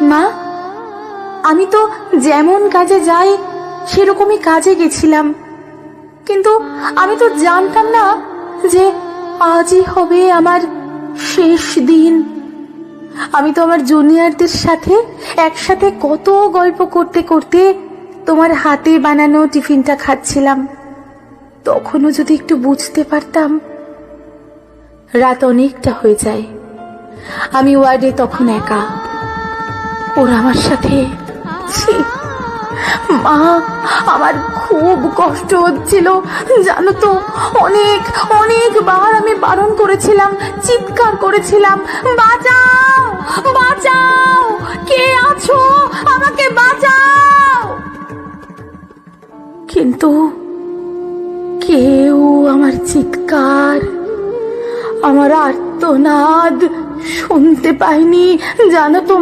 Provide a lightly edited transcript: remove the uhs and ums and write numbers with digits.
মা, আমি তো যেমন কাজে যাই সেরকমই কাজে গেছিলাম, কিন্তু আমি তো জানতাম না যে আজই হবে আমার শেষ দিন। আমি তো আমার জুনিয়রদের সাথে একসাথে কত গল্প করতে করতে তোমার হাতে বানানো টিফিনটা খাচ্ছিলাম। তখনও যদি একটু বুঝতে পারতাম। রাত অনেকটা হয়ে যায়। আমি ওয়ার্ডে তখন একা। ওরা আমার সাথে। ছি মা, আমার খুব কষ্ট হচ্ছিল জানো তো। অনেকবার আমি বারণ করেছিলাম, চিৎকার করেছিলাম, বাঁচাও বাঁচাও, কে আছো, আমাকে বাঁচাও। কিন্তু কেউ আমার চিৎকার, আমার আর্তনাদ শুনতে পায়নি জানো তো।